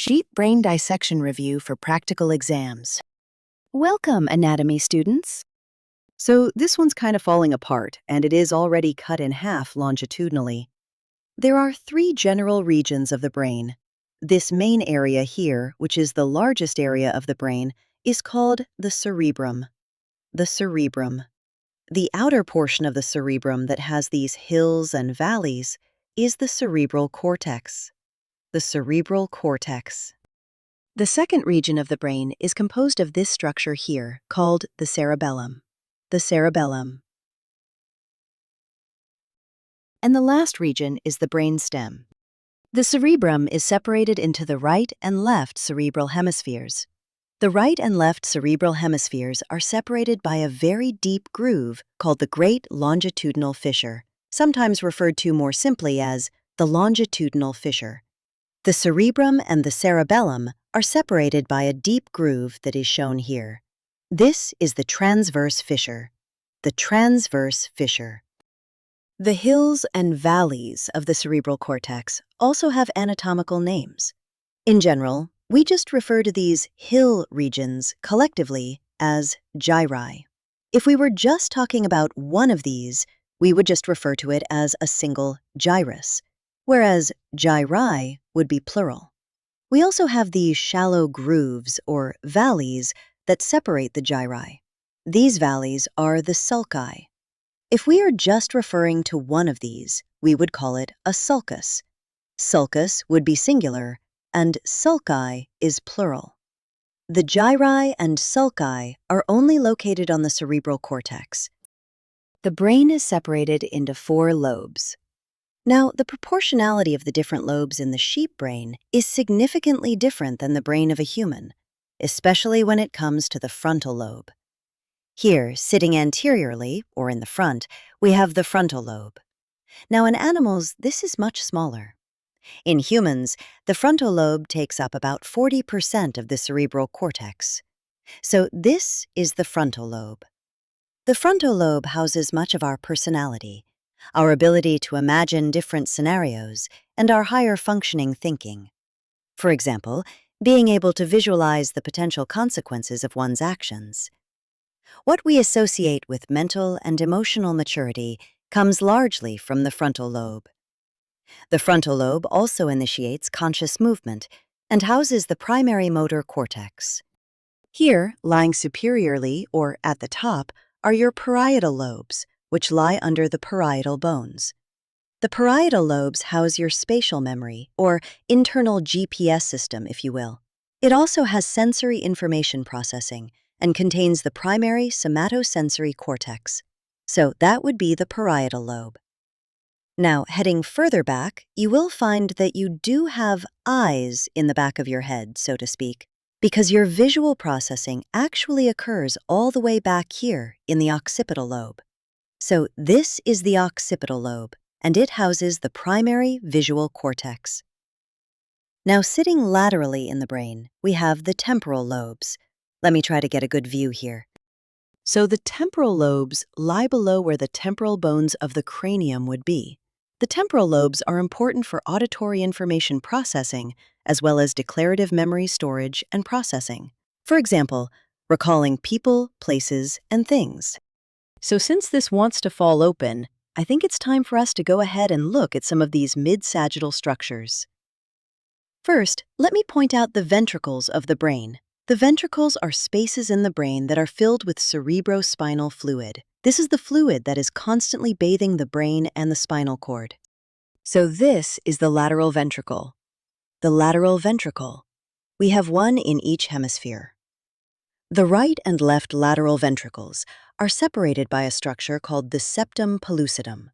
Sheep Brain Dissection Review for Practical Exams. Welcome, anatomy students. So this one's kind of falling apart, and it is already cut in half longitudinally. There are three general regions of the brain. This main area here, which is the largest area of the brain, is called the cerebrum. The cerebrum. The outer portion of the cerebrum that has these hills and valleys is the cerebral cortex. The cerebral cortex. The second region of the brain is composed of this structure here, called the cerebellum. The cerebellum. And the last region is the brainstem. The cerebrum is separated into the right and left cerebral hemispheres. The right and left cerebral hemispheres are separated by a very deep groove called the Great Longitudinal Fissure, sometimes referred to more simply as the Longitudinal Fissure. The cerebrum and the cerebellum are separated by a deep groove that is shown here. This is the transverse fissure. The transverse fissure. The hills and valleys of the cerebral cortex also have anatomical names. In general, we just refer to these hill regions collectively as gyri. If we were just talking about one of these, we would just refer to it as a single gyrus, whereas gyri would be plural. We also have these shallow grooves or valleys that separate the gyri. These valleys are the sulci. If we are just referring to one of these, we would call it a sulcus. Sulcus would be singular, and sulci is plural. The gyri and sulci are only located on the cerebral cortex. The brain is separated into 4 lobes. Now, the proportionality of the different lobes in the sheep brain is significantly different than the brain of a human, especially when it comes to the frontal lobe. Here, sitting anteriorly, or in the front, we have the frontal lobe. Now, in animals, this is much smaller. In humans, the frontal lobe takes up about 40% of the cerebral cortex. So this is the frontal lobe. The frontal lobe houses much of our personality, our ability to imagine different scenarios, and our higher functioning thinking. For example, being able to visualize the potential consequences of one's actions. What we associate with mental and emotional maturity comes largely from the frontal lobe. The frontal lobe also initiates conscious movement and houses the primary motor cortex. Here, lying superiorly or at the top, are your parietal lobes, which lie under the parietal bones. The parietal lobes house your spatial memory, or internal GPS system, if you will. It also has sensory information processing and contains the primary somatosensory cortex. So that would be the parietal lobe. Now, heading further back, you will find that you do have eyes in the back of your head, so to speak, because your visual processing actually occurs all the way back here in the occipital lobe. So this is the occipital lobe, and it houses the primary visual cortex. Now, sitting laterally in the brain, we have the temporal lobes. Let me try to get a good view here. So the temporal lobes lie below where the temporal bones of the cranium would be. The temporal lobes are important for auditory information processing, as well as declarative memory storage and processing. For example, recalling people, places, and things. So since this wants to fall open, I think it's time for us to go ahead and look at some of these midsagittal structures. First, let me point out the ventricles of the brain. The ventricles are spaces in the brain that are filled with cerebrospinal fluid. This is the fluid that is constantly bathing the brain and the spinal cord. So this is the lateral ventricle. The lateral ventricle. We have one in each hemisphere. The right and left lateral ventricles are separated by a structure called the septum pellucidum.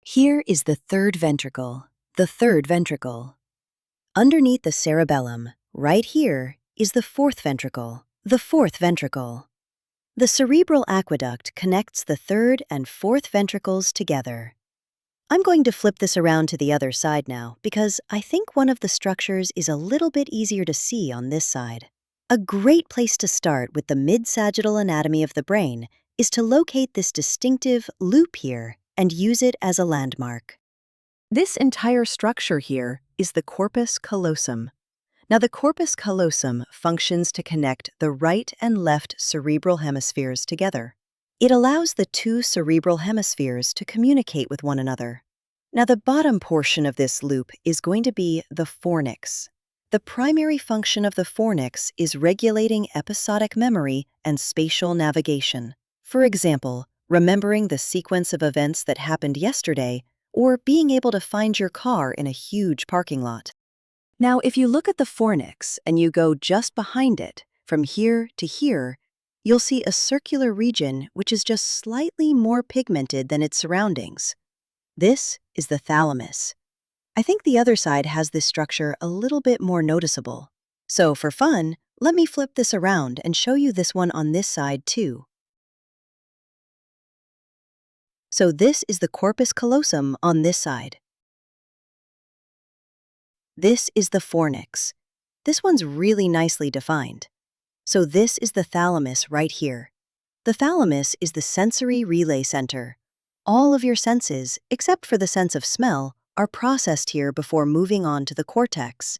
Here is the third ventricle, the third ventricle. Underneath the cerebellum, right here, is the fourth ventricle, the fourth ventricle. The cerebral aqueduct connects the third and fourth ventricles together. I'm going to flip this around to the other side now because I think one of the structures is a little bit easier to see on this side. A great place to start with the midsagittal anatomy of the brain is to locate this distinctive loop here and use it as a landmark. This entire structure here is the corpus callosum. Now, the corpus callosum functions to connect the right and left cerebral hemispheres together. It allows the two cerebral hemispheres to communicate with one another. Now, the bottom portion of this loop is going to be the fornix. The primary function of the fornix is regulating episodic memory and spatial navigation. For example, remembering the sequence of events that happened yesterday, or being able to find your car in a huge parking lot. Now, if you look at the fornix and you go just behind it, from here to here, you'll see a circular region which is just slightly more pigmented than its surroundings. This is the thalamus. I think the other side has this structure a little bit more noticeable. So for fun, let me flip this around and show you this one on this side too. So this is the corpus callosum on this side. This is the fornix. This one's really nicely defined. So this is the thalamus right here. The thalamus is the sensory relay center. All of your senses, except for the sense of smell, are processed here before moving on to the cortex.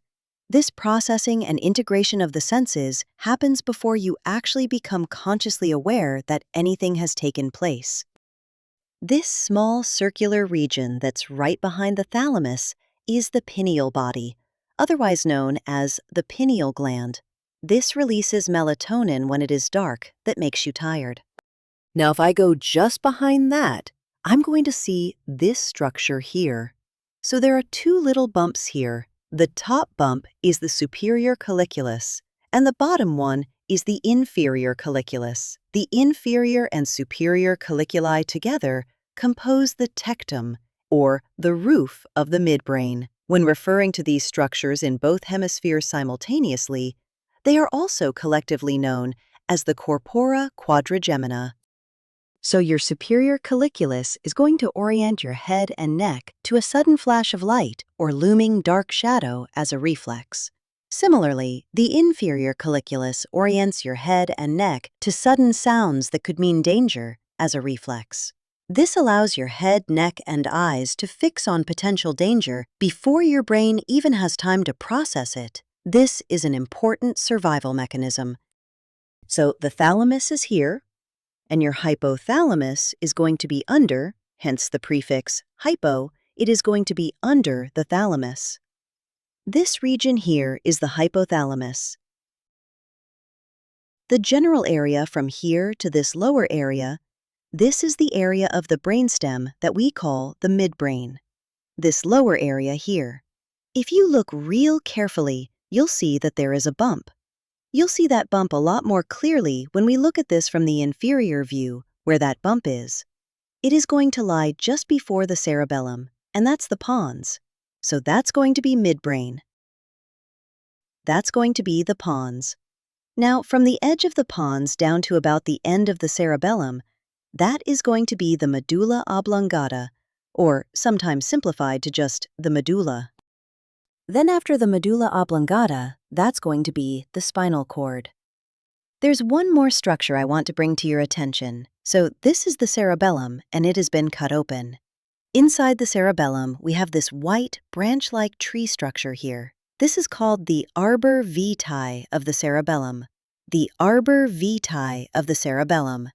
This processing and integration of the senses happens before you actually become consciously aware that anything has taken place. This small circular region that's right behind the thalamus is the pineal body, otherwise known as the pineal gland. This releases melatonin when it is dark that makes you tired. Now, if I go just behind that, I'm going to see this structure here. So there are two little bumps here. The top bump is the superior colliculus, and the bottom one is the inferior colliculus. The inferior and superior colliculi together compose the tectum, or the roof of the midbrain. When referring to these structures in both hemispheres simultaneously, they are also collectively known as the corpora quadrigemina. So your superior colliculus is going to orient your head and neck to a sudden flash of light or looming dark shadow as a reflex. Similarly, the inferior colliculus orients your head and neck to sudden sounds that could mean danger as a reflex. This allows your head, neck, and eyes to fix on potential danger before your brain even has time to process it. This is an important survival mechanism. So the thalamus is here, and your hypothalamus is going to be under, hence the prefix hypo, it is going to be under the thalamus. This region here is the hypothalamus. The general area from here to this lower area, this is the area of the brainstem that we call the midbrain. This lower area here. If you look real carefully, you'll see that there is a bump. You'll see that bump a lot more clearly when we look at this from the inferior view, where that bump is. It is going to lie just before the cerebellum, and that's the pons. So that's going to be midbrain. That's going to be the pons. Now, from the edge of the pons down to about the end of the cerebellum, that is going to be the medulla oblongata, or sometimes simplified to just the medulla. Then after the medulla oblongata, that's going to be the spinal cord. There's one more structure I want to bring to your attention. So this is the cerebellum, and it has been cut open. Inside the cerebellum, we have this white, branch-like tree structure here. This is called the arbor vitae of the cerebellum. The arbor vitae of the cerebellum.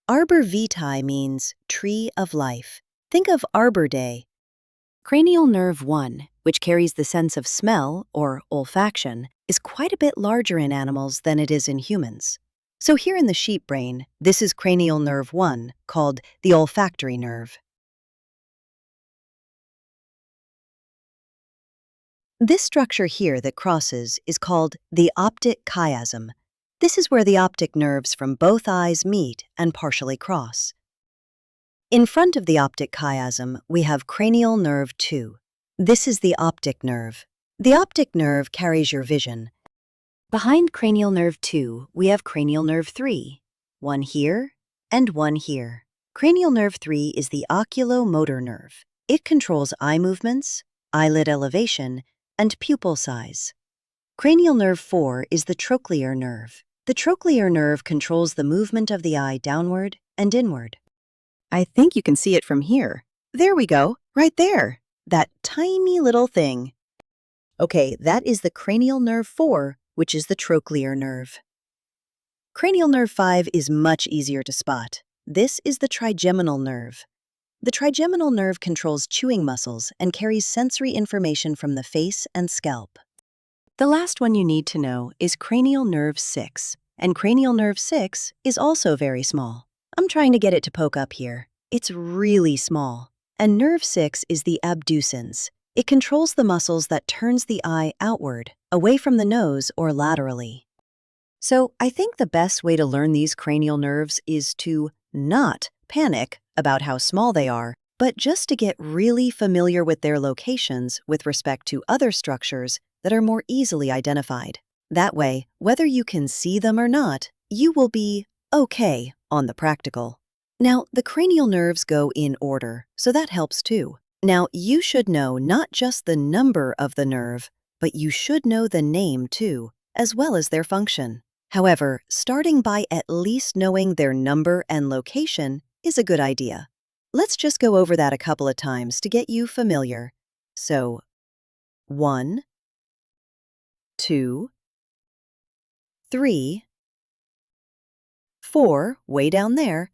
Arbor vitae means tree of life. Think of Arbor Day. Cranial nerve 1, which carries the sense of smell, or olfaction, is quite a bit larger in animals than it is in humans. So here in the sheep brain, this is cranial nerve 1, called the olfactory nerve. This structure here that crosses is called the optic chiasm. This is where the optic nerves from both eyes meet and partially cross. In front of the optic chiasm, we have cranial nerve 2. This is the optic nerve. The optic nerve carries your vision. Behind cranial nerve 2, we have cranial nerve 3. One here and one here. Cranial nerve 3 is the oculomotor nerve. It controls eye movements, eyelid elevation, and pupil size. Cranial nerve 4 is the trochlear nerve. The trochlear nerve controls the movement of the eye downward and inward. I think you can see it from here. There we go, right there. That tiny little thing. Okay, that is the cranial nerve 4, which is the trochlear nerve. Cranial nerve 5 is much easier to spot. This is the trigeminal nerve. The trigeminal nerve controls chewing muscles and carries sensory information from the face and scalp. The last one you need to know is cranial nerve 6, and cranial nerve 6 is also very small. I'm trying to get it to poke up here. It's really small. And nerve 6 is the abducens. It controls the muscles that turns the eye outward, away from the nose or laterally. So I think the best way to learn these cranial nerves is to not panic about how small they are, but just to get really familiar with their locations with respect to other structures that are more easily identified. That way, whether you can see them or not, you will be okay on the practical. Now, the cranial nerves go in order, so that helps too. Now, you should know not just the number of the nerve, but you should know the name too, as well as their function. However, starting by at least knowing their number and location is a good idea. Let's just go over that a couple of times to get you familiar. So, 1, 2, 3, 4, way down there,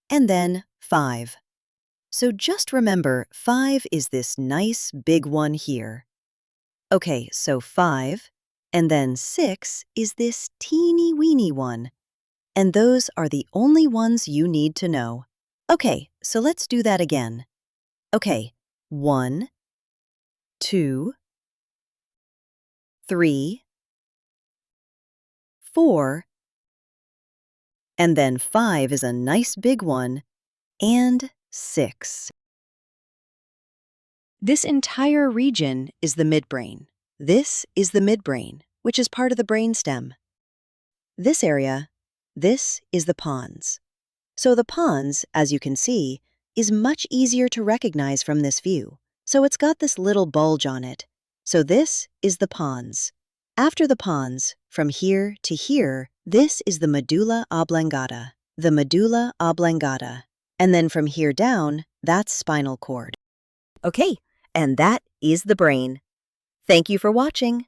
and then 5. So just remember, 5 is this nice big one here. Okay, so 5, and then 6 is this teeny-weeny one. And those are the only ones you need to know. Okay, so let's do that again. Okay, 1, 2, 3, 4, and then 5 is a nice big one, and 6. This entire region is the midbrain. This is the midbrain, which is part of the brainstem. This area, this is the pons. So the pons, as you can see, is much easier to recognize from this view. So it's got this little bulge on it. So this is the pons. After the pons, from here to here, this is the medulla oblongata. The medulla oblongata. And then from here down, that's spinal cord. Okay, and that is the brain. Thank you for watching.